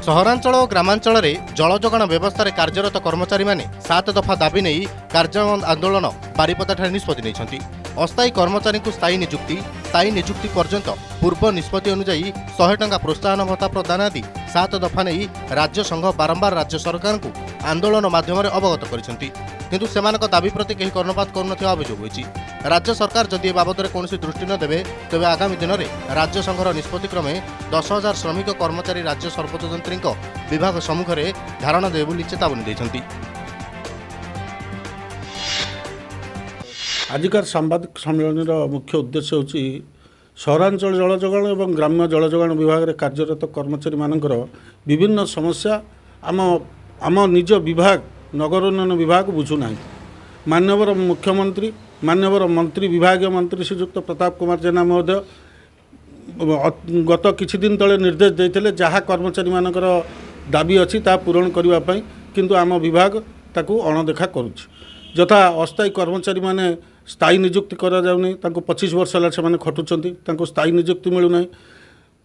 सहरांचल और ग्रामांचल में जल जोगाण व्यवस्था कार्यरत कर्मचारी माने 7 दफा दाबी नहीं कार्यबंद आंदोलन बारिपदा निष्पत्ति नहीं। अस्थायी कर्मचारी को स्थायी निजुक्ति पर्यंत पूर्व निष्पत्ति अनुजाई 100 टंका प्रोत्साहन भत्ता प्रदान आदि 7 दफा नहीं राज्य संघ बारंबार राज्य सरकार को आंदोलन माध्यम अवगत कर किंतु सेमानक दाबी प्रति कहीं कर्णपात करुनथिबा अभियोग होईछि। राज्य सरकार जदि ए बाबद कौन दृष्टि न देवे तेबे आगामी दिन में राज्य संघर निष्पत्ति क्रमे 10,000 श्रमिक कर्मचारी राज्य सरपंच जंत्री विभाग सम्मुख में धारणा देवे बोली चेतावनी दैछन्ति। आजिकार सांबादिक सम्मेलन मुख्य उद्देश्य होची सहरांचल जल जोगाण और ग्राम्य जल जोगाण विभाग में कार्यरत कर्मचारी मानकर विभिन्न समस्या आम निज विभाग नगर उन्नयन विभाग बुझुना। माननीय मुख्यमंत्री माननीय मंत्री विभागीय मंत्री श्रीयुक्त प्रताप कुमार जेना महोदय गत किछि दिन तले निर्देश देते जहाँ कर्मचारी मानकर दाबी अच्छी ता पूरण करने किंतु आम विभाग ताकू अणदेखा करुछि। यथा अस्थायी कर्मचारी माने स्थायी निजुक्ति करा जाउनी 25 वर्ष है से खटुंट स्थायी निजुक्ति मिलूना।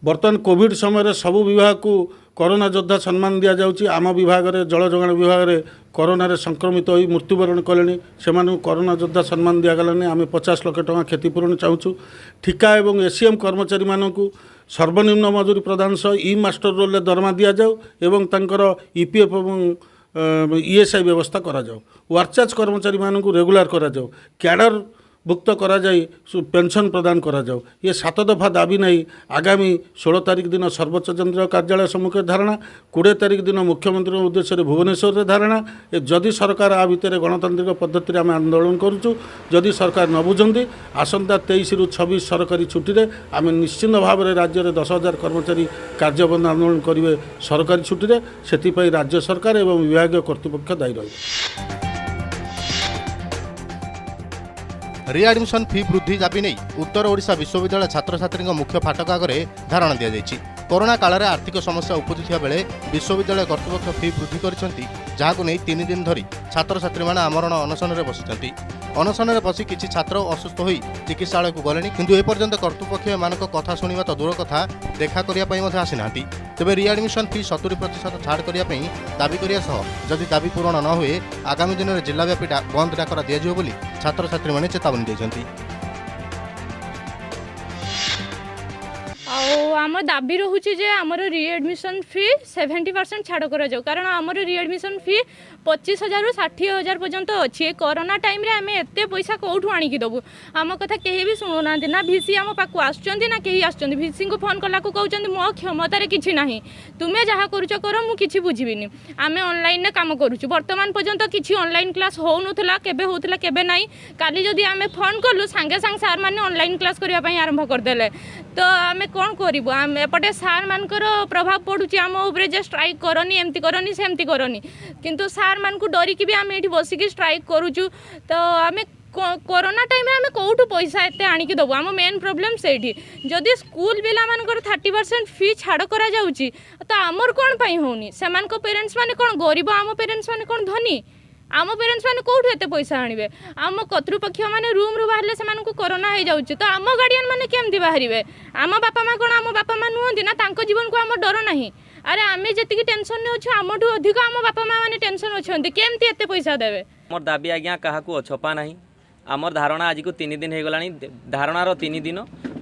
बर्तमान कोविड समय सबू विभाग को कोरोना योद्धा सम्मान दि जाउछि। आम विभाग में जल जोगाण विभाग में कोरोना संक्रमित हो मृत्युवरण कले से कोरोना योद्धा सम्मान दिगलानी। आम 50 लाख टंका क्षतिपूरण चाहूँ। ठिका एवं एसीएम कर्मचारी मानू सर्वनिम्न मजूरी प्रदान सह ई मास्टर रोल दरमा दि जाऊ एवं तांकर ईपीएफ और ईएसआई व्यवस्था करा जाऊ। वार्चार्ज कर्मचारी मानू रेगुलार करा जाऊ। कैडर भुक्त करा जाई पेंशन प्रदान करा जाऊ। ये 7 दफा दाबी नहीं आगामी 16 तारिख दिन सर्वोच्च केंद्र कार्यालय सम्मुखें धारणा 20 तारिख दिन मुख्यमंत्री उद्देश्य भुवनेश्वर में धारणा। जदि सरकार आ भितर गणतांत्रिक पद्धति आम आंदोलन करुचु जदि सरकार न बुझंती आसंता 23 रु 26 सरकारी छुट्टी रे आम निश्चित भाव में राज्य में 10,000 कर्मचारी कार्यबंद आंदोलन करेंगे सरकारी छुट्टी रे। सेतिपई राज्य सरकार एवं विभागीय कर्तृपक्ष दायी रहिबे। रिएडमिशन फी वृद्धि दाबी नहीं उत्तर ओडिशा विश्वविद्यालय छात्र छात्री मुख्य फाटक आगे धारणा दि जाइछि। कोरोना काल में आर्थिक समस्या उपजुवा बेले विश्वविद्यालय कर्तृपक्ष फी वृद्धि करिसेंति जहां नहीं 3 दिन धरी छात्र छात्री माने आमरण अनशन में बसिसेंति। अनशन में बसी किछि छात्र असुस्थ होई चिकित्सालय को गलेनी किंतु एपर्यंत कर्तृपक्ष एमानक कथा शुणिबा तो दूर कथा देखा करिया पई मध्ये आसिनांती। तेबे रिएडमिशन फी 70% छाड़ करिया पई दाबी करिया सह जदि दाबी पूरण न हुए आगामी दिन में जिलाव्यापी बंद डाकरा दिया जिवो बोली छात्र छात्री माने चेतावनी दैछन्ति। आम दाबी रोचे जे आमर रिएडमिशन फी 70% छाड़ कर जाऊ कारण आमर रिएडमिशन फी 25,000 रु 60,000 पर्यंत अच्छी। कोरोना टाइम रे आमे एते पैसा कौठू आनिकी दबु आम कथा केही भी सुनुना ना भिसी आम पाकु आसुचंदी ना केही आसुचंदी। भिसी को फोन कला को कहउचंदी मो क्षमता रे किछि नाही तुमे जहा करूछ कर मु किछि बुझिबिनी। आमे ऑनलाइन ने काम करूछु वर्तमान पर्यंत किछि ऑनलाइन क्लास हो नथला केबे होतला केबे नाही। काली जदी आमे फोन करलु संगे संग सार माने ऑनलाइन क्लास करिया पई आरंभ कर देले तो आमे कोन करिवो। आम एपटे सार मानकर प्रभाव पड़ुछि आम ऊपर जे स्ट्राइक करनी एमती करनी सेमती करनी किंतु सार मान को डरिकी भी आम एठी बसिकी स्ट्राइक करूछु। तो आमे कोरोना टाइम में आमे कोठू पैसा एते आनिकी दबो आम मेन प्रॉब्लम सेठी। जदि स्कूल पिला मानकर 30% फी छाड़ करा जाउछि तो आमर कोन पई होनी सेमान को पेरेंट्स माने कोन गरीब आम पेरेंट्स माने कोन धनी आम पेरेंट्स माने कोठू एते पैसा आनिबे। आम कर्तृपक्ष माने रूम रु बाहरले सेमान को कोरोना हो जाउछि तो आम गार्डियन माने केमती बाहरिबे। आम बापा मा कोन आम बापा मा नुहंती ना तांको जीवन को आम डर नाही। अरे आमे जेतिकी टेंशन ने अछि आमठू अधिक आम बापा मा माने टेंशन अछंती केमती एते पैसा देबे। मोर दाबी आज्ञा काहा को अछपा नाही। आमर धारणा आज को 3 दिन हो गलानी धारणार 3 दिन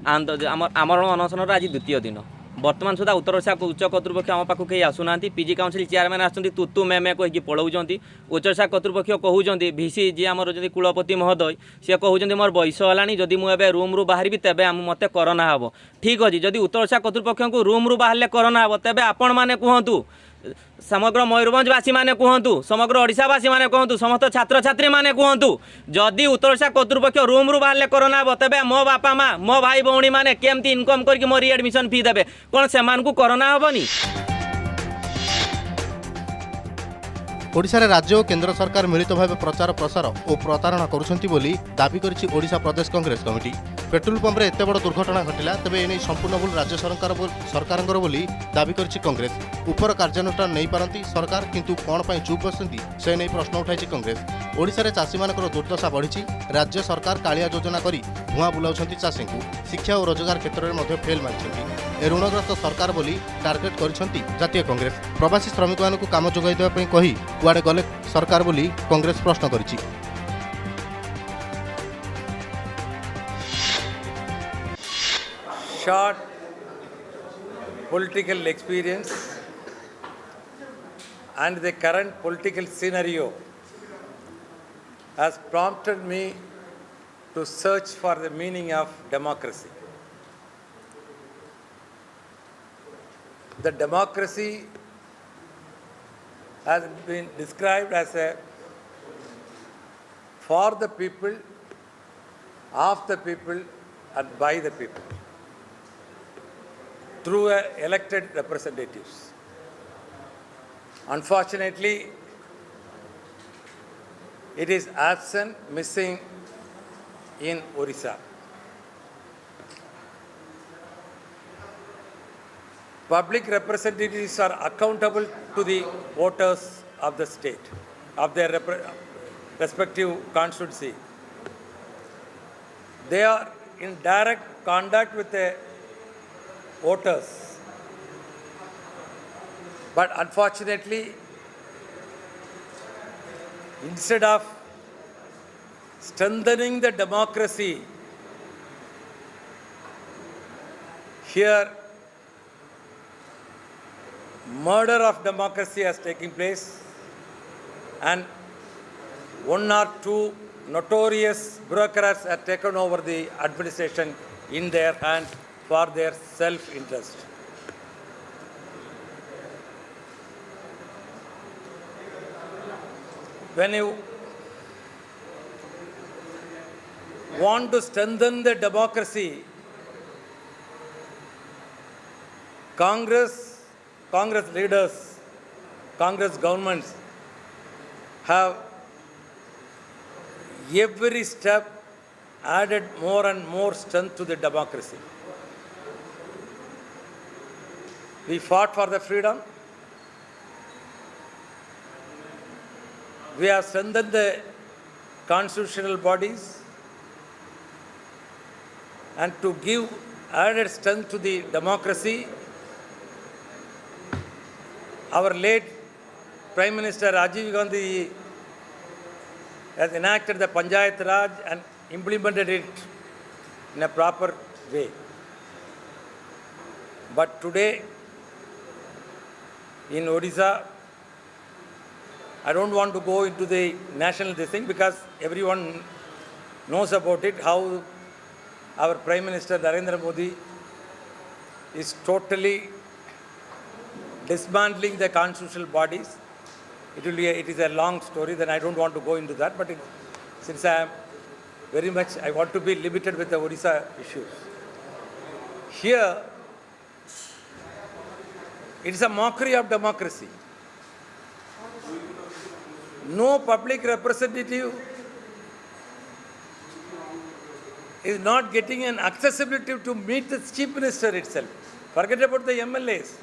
आमरण अनशन आज द्वितीय दिन। वर्तमान सुधा उत्तर ओडिशा उच्च कर्तृपक्ष आम पाखु कहीं आसुना। पीजी काउंसिल चेयरमैन आसुँच तुतु मे कहीकि पढ़ाऊँच उच्च ओडिशा कर्तृपक्ष कहते भिसी जी आम कुलपति महोदय सी कहते मोर बयस है जदि मुझे रूम रु बाहरी तेबे मत कोरोना हम ठीक अच्छे। जदि उत्तर ओडिशा कर्तृपक्ष को रूम रु बाहर कोरोना हम तेबे आपण मैंने कहतु समग्र मयूरभंजवासी माने कहतु समग्र ओडिशावासी माने कहतु समस्त छात्र छात्री माने कहतु जदि उत्तर ओडिशा कर्तृपक्ष रूम रु बाहर कोरोना हम तेबे मो बापा माँ मो भाई भौणी माने केमती इनकम करके मो रिएडमिशन फी देबे कौन सेमान को कोरोना हेबनी। ओडिशा रे राज्य और केंद्र सरकार मिलित भाव प्रचार प्रसार और प्रतारणा करुछंती बोली दाबी करिछि ओडिशा प्रदेश कांग्रेस कमिटी। पेट्रोल पंप रे एते बड़ दुर्घटना घटिला तेबे एने संपूर्ण भूल राज्य सरकारंकर बोली दाबी करिछि कांग्रेस। उपर कार्यानुष्ठान नहीं पारंती सरकार किंतु कोन पई चुप बसंती से नहीं प्रश्न उठाइछि कांग्रेस। ओडिशा रे चाषी मानकर दुर्दशा बढ़िछि राज्य सरकार कालिया योजना करी धुआं बुलाउछंती चाषी को शिक्षा और रोजगार क्षेत्र में फेल मारिछंती। ए ऋणग्रस्त सरकार बोली टार्गेट करिसेंती जातीय कांग्रेस। प्रवासी श्रमिक मानकु काम जोगाई देबा पई कही कुआडे गले सरकार बोली कांग्रेस प्रश्न करिछि। Short political experience and the current political scenario has prompted me to search for the meaning of democracy. The democracy has been described as a for the people, of the people, and by the people, through elected representatives. Unfortunately, it is absent, missing in Odisha. Public representatives are accountable to the voters of the state, of their respective constituency. They are in direct contact with the voters. But unfortunately, instead of strengthening the democracy, here murder of democracy has taken place, and one or two notorious bureaucrats have taken over the administration in their hands for their self-interest. When you want to strengthen the democracy, Congress leaders, Congress governments have every step added more and more strength to the democracy. We fought for the freedom. We have strengthened the constitutional bodies, and to give added strength to the democracy, our late Prime Minister Rajiv Gandhi has enacted the Panchayat Raj and implemented it in a proper way. But today, in Odisha, I don't want to go into the national thing because everyone knows about it, how our Prime Minister Narendra Modi is totally dismantling the constitutional bodies. It is a long story, then I don't want to go into that, but since I want to be limited with the Odisha issues. Here, it is a mockery of democracy. No public representative is not getting an accessibility to meet the Chief Minister itself. Forget about the MLAs,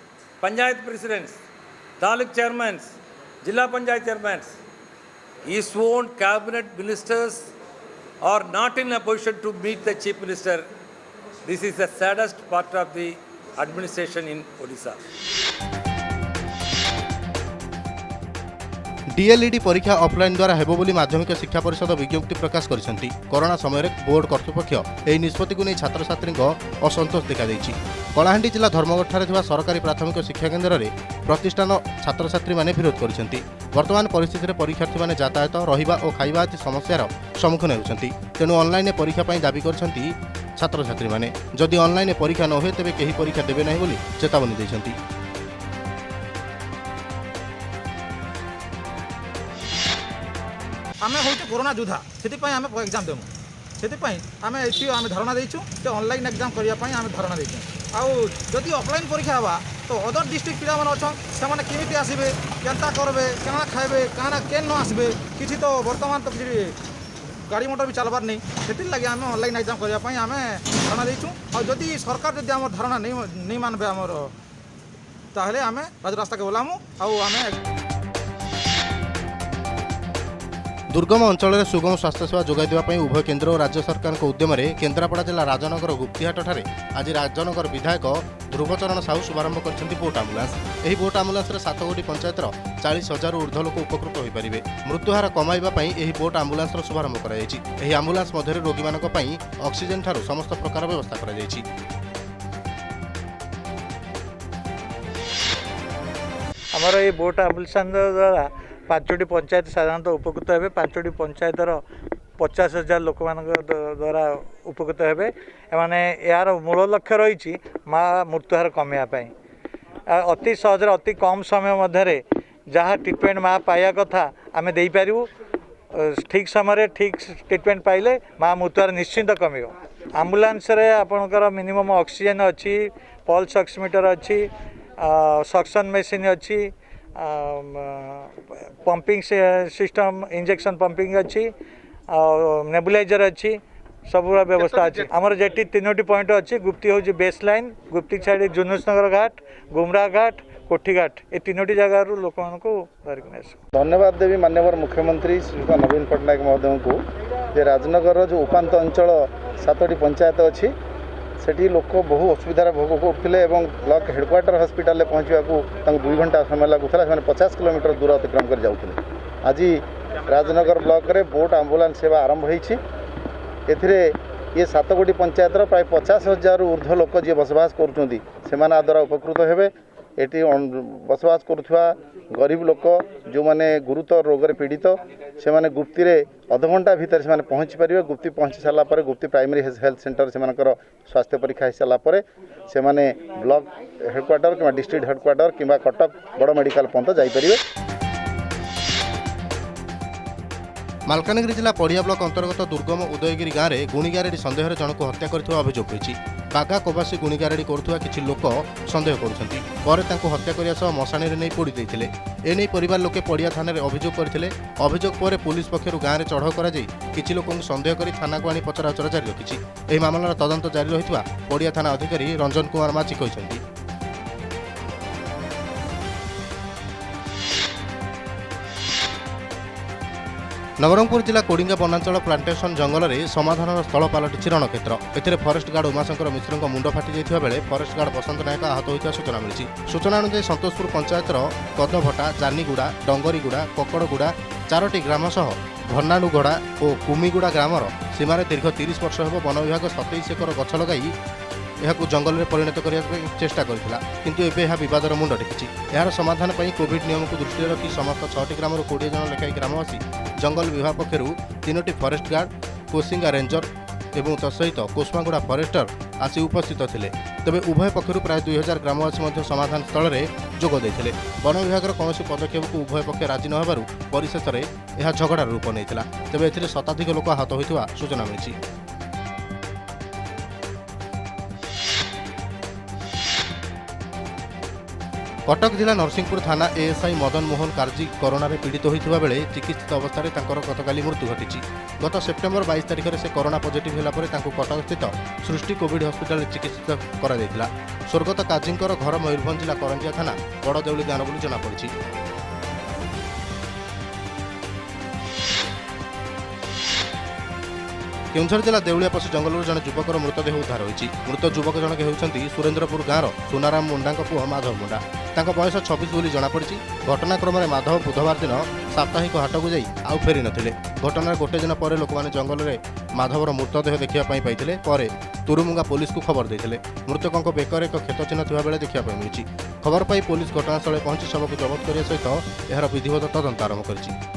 Panchayat presidents, Taluk chairmans, Jilla Panchayat chairmans. His own cabinet ministers are not in a position to meet the Chief Minister. This is the saddest part of the administration in Odisha. DElEd परीक्षा offline द्वारा हेबो बोली माध्यमिक शिक्षा परिषद विज्ञप्ति प्रकाश करिसेंती। Corona समय रे बोर्ड कर्तृपक्ष एही निष्पत्ति को नै छात्र छात्री असंतोष देखा दैछि। कलाहांडी जिला धर्मगढ़ ठारे थिबा सरकारी प्राथमिक शिक्षा केन्द्र रे प्रतिष्ठान छात्र छात्री माने विरोध करिसेंती। वर्तमान परिस्थिति रे परीक्षार्थी माने यातायात रहिबा और खाइबा आदि समस्यार सम्मुखीन हेउछंती। तेणु ऑनलाइन परीक्षा पई दाबी करछंती छात्र छात्री माने। जदि ऑनलाइन परीक्षा न होय तेबे केही परीक्षा देबे नाही बोली चेतावनी दैछंती। आम हूँ कोरोना योद्धा से आम एग्जाम देमु से आम ये आम धारणा देचु जे ऑनलाइन एग्जाम करने आम धारणा देचु आदि ऑफलाइन परीक्षा हवा तो अदर डिस्ट्रिक्ट पिला माने अच्छा से माने केमिति आसीबे केनता करबे केना खाइबे केना केन न आसबे किछि तो वर्तमान तो किछि गाड़ी मोटर भी चलबार नहीं से लगे आम ऑनलाइन एग्जाम करने आम धारणा देचु आदि सरकार जदि आम धारणा नहीं मानबे आमर ताहले आम राजरास्ता के बोलामु आम दुर्गम अंचल में सुगम स्वास्थ्य सेवा जोगाई देवाई उभय केन्द्र और राज्य सरकार उद्यम केन्द्रापड़ा जिला राजनगर गुप्तिहाट ठारे आज राजनगर विधायक ध्रुवचरण साहू शुभारंभ कर बोट आम्बुलांस। यह बोट आम्बुलांस 7 गोटी पंचायतर 40,000 ऊर्ध्व लोक उपकृत हो पारे। मृत्युहार कमाइवाई बोट आम्बुलांस शुभारंभ कर आम्बुलांस मध्य रोगी मानक ऑक्सीजन ठारू समस्त प्रकार व्यवस्था कर। आमर ये बोट आम्बुलांस द्वारा 5टी पंचायत साधारणतः उपकृत हे। 5टी पंचायतर 50,000 लोक मान द्वारा उपकृत हे। एमाने यार मूल लक्ष्य रही माँ मृत्युहार कमाइवाई अति सहज अति कम समय मध्य जहाँ ट्रिटमेंट माँ पाया कथा आम दे पारू। ठीक समय ठीक ट्रिटमेंट पाइले माँ मृत्युहार निश्चिंत कमियो। आम्बुलांस रे आपणकर मिनिमम ऑक्सीजन अच्छी, पल्स ऑक्सीमीटर अच्छी, सक्शन मेसीन अच्छी, पंपिंग सिस्टम इंजेक्शन पंपिंग अच्छी, नेबुलाइजर अच्छी, सब व्यवस्था अच्छी। आमर जेटी 3टी पॉइंट अच्छी। गुप्ती हूँ बेस लाइन, गुप्ती छाड़ी जुनुसनगर घाट, गुमरा घाट, कोठीघाट, ये 3टी जगार लोक धरिक धन्यवाद देवी माननीय मुख्यमंत्री श्री नवीन पट्टनायक महोदय को जे राजनगर जो उपात अंचल 7टी पंचायत अच्छी सेठी लोक बहु असुविधार भोग करते ब्लॉक हेडक्वार्टर हॉस्पिटल पहुँचा 2 घंटा समय लगुला। 50 किलोमीटर दूर अतिक्रम कर जाते। आज राजनगर ब्लॉक रे बोट आम्बुलांस सेवा आरंभ होती। ये 7 गोटी पंचायतर प्राय 50,000 ऊर्ध्व लोक जी बसवास कर द्वारा उपकृत हे। एटी बसवास करुवा गरीब लोक जो माने गुरुतर रोग पीड़ित से माने गुप्ती रे अध घंटा भितर से पहुँची पारे। गुप्ती पहुँची सारापर गुप्ती प्राइमरी हेल्थ सेंटर से स्वास्थ्य परीक्षा हो सारापर से माने ब्लॉक हेडक्वार्टर कि डिस्ट्रिक्ट हेडक्वार्टर कि कटक बड़ मेडिकल पर्यंत जापरेंगे। मालकानगिरी जिला पड़िया ब्लॉक अंतर्गत दुर्गम उदयगिरी गाँव में गुणिगारेडी सन्देह जनक हत्या कर अभियोग होती। बागा कोबासी गुणिगारेडी करुवा किछि लोक सन्देह करुछंती। पर तांको हत्या करिया सह मशाणी रे नै पोड़ी दैथिले। एनै परिवार लोके पड़िया थाना रे अभियोग करथिले। अभियोग पर पुलिस पक्षरु गाँव में चढ़ाऊ कर किछि लोकଙ୍କୁ सन्देह करी थाना को आनी पचराउचरा जारी रखिछि। एही मामलार तदंत जारी रहितबा पड़िया थाना अधिकारी रंजन कुमार माची कहिसंती। नवरंगपुर जिला कोडिंगा वनांचल प्लांटेशन जंगल में समाधान स्थल पलटि रणक्षेत्र। एथिरे फरेस्ट गार्ड उमाशंकर मिश्र मुंड फाटी जाइथिबा बेले फरेस्ट गार्ड बसंत नायक आहत होइता सूचना मिली। सूचना अनुसार संतोषपुर पंचायतर कदभटा, जानीगुड़ा, डंगरीगुड़ा, ककड़गुड़ा 4टी ग्राम सह भन्नाणुगड़ा और कुमिगुड़ा ग्रामर सीमार दीर्घ 30 वर्ष हो वन विभाग 27 एकर गछ लगाई यहां जंगल में परिणत करने चेष्टा करथिला। किंतु एबे यह विवादर मुंड टेकिछि। यार समाधान पर कोविड नियम को दृष्टि रखी समस्त 6टी ग्राम 20 जन लेखाई ग्रामवासी जंगल विभाग पक्षर 3टी फरेस्ट गार्ड, कोसिंगा रेंजर एवं तसहित कोस्मागुड़ा फरेस्टर आसी उपस्थित थिले। तेबे उभय पक्षर प्राय 2000 ग्रामवासी समाधान स्थल में जोग देथिले। वन विभाग कौन पदक्षेप को उभय पक्ष राजी न होबारु परिशेष में यह झगड़ार रूप नेइथिला। तेबे एथिरे शताधिक लोक आहत होइथिबा सूचना मिली। कटक जिला नरसिंहपुर थाना एएसआई मदन मोहन कार्जी कोरोना रे पीड़ित होइथिबा बेले चिकित्सित अवस्था तांकर गतकाली मृत्यु घटिछि। गत सेप्टेम्बर 22 तारिख में से कोरोना पॉजिटिव होला परे तांको कटक स्थित सृष्टि कोविड हॉस्पिटल में चिकित्सित करा दैथिला। स्वर्गत काजींकर घर मयूरभंज जिला करंजिया थाना बड़देउली गाँव बोली जना पड़िछि। केउंझर जिला देउलिया पशु जंगल जड़े युवकर मृतदेह उद्धार होइछि। मृत युवक जनक हेउछंती सुरेन्द्रपुर गाँवर सोनाराम मुंडा पुओ माधव मुंडा। तांको बयस 26 बोली जनापड़ी। घटनाक्रम में माधव बुधवार दिन साप्ताहिक हाट को जाई आउ फेरी नथिले। घटनार गोटे दिन पर लोक मैंने जंगल में माधवर मृतदेह देखा पाइले पर तुरुमुंगा पुलिस को खबर देते। मृतकों बेकर एक क्षत चिन्ह थिबा बेले देखा मिली। खबर पाई पुलिस घटनास्थल पहुंची शव को जबत करने सहित यार विधिवत तदंत आरंभ करिछि।